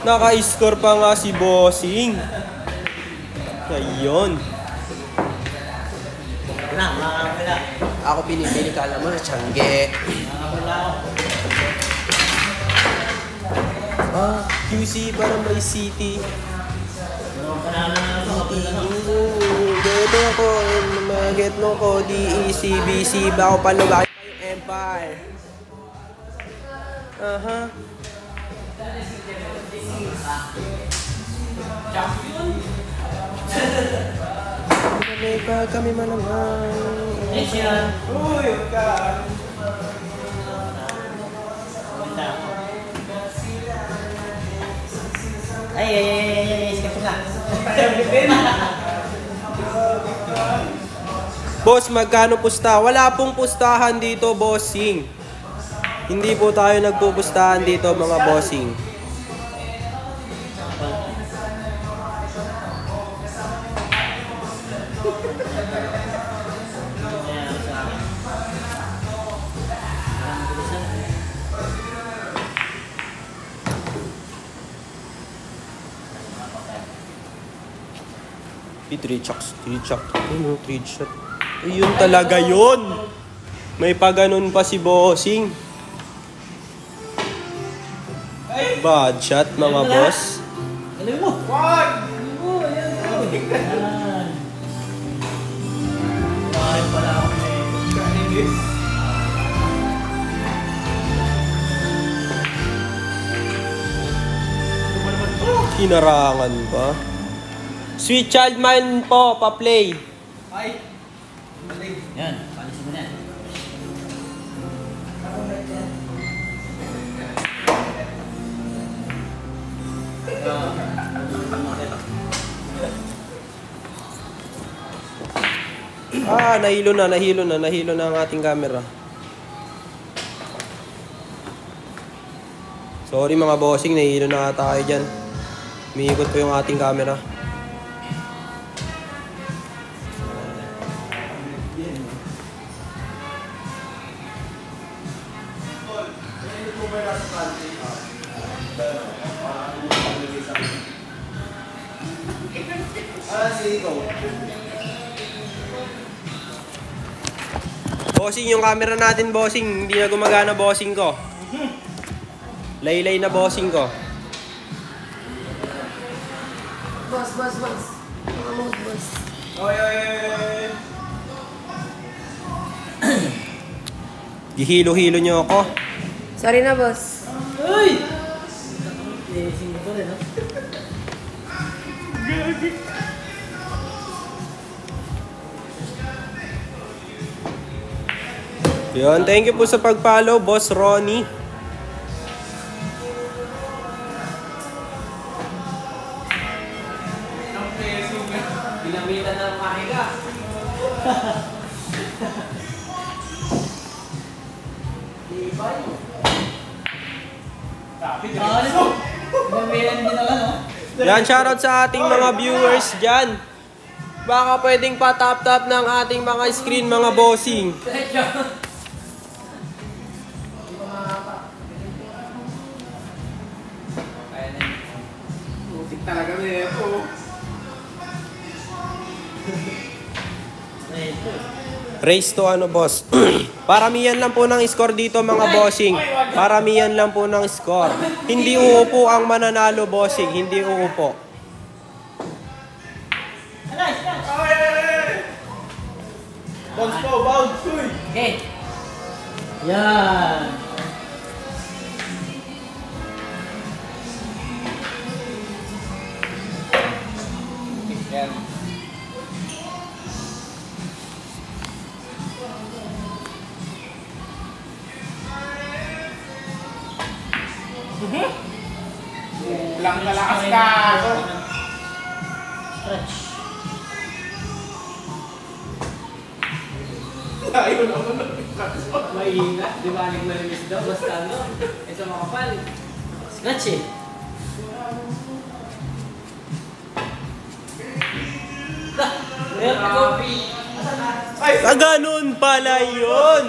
Naka-score pa nga si Bossing. Ayun. Ako pinipili ka alam mo na Tiangge. QC para may City. Dito ako, mag-get mo ko, DECBC, bako palubaki yung Empire. Champion? Kami malamang. Yes, yan. Uy, ka. Ay, skip na. Boss, magkano pusta? Wala pong pustahan dito, bossing. Hindi po tayo nagpupustahan dito, mga bossing. Three chucks. Ano, 3 shot. Ayun talaga yun. May paganon pa si bossing. Bad shot, mga boss. Alam mo. Wag! Ay, pala ako Kinarangan pa. Sweet Child Mine po, pa-play. Ay! Yan, palisin mo na. Nahilo na ang ating camera. Sorry mga bossing, nahilo na tayo dyan. Umiikot po yung ating camera. Bossing, yung camera natin, bossing. Hindi na gumagana, bossing ko. Laylay na, bossing ko. Boss. Mamot, boss. Oy. Gihilo-hilo nyo ako. Sorry na, boss. Uy! Singapore rin, no? Yun, thank you po sa pag-follow, Boss Ronnie. Pinamitan ng mahiga. Ibay. Pinamitan din naman, no? Yan, shoutout sa ating mga viewers dyan. Baka pwedeng pa-tap-tap ng ating mga screen, mga bossing. Talaga na ito. Race to ano, boss? Paramihan lang po ng score dito, mga bossing. Paramihan lang po ng score. Hindi uupo ang mananalo, bossing. Hindi uupo. Bounce po, bounce. Uy! Okay. Yan. Yan. Lang kalakas ka! Stretch. Ayun ako na. Maingat. Di ba nagmalinis daw? Basta ano? Ito makapal. Scratch eh. Ganun pala yun.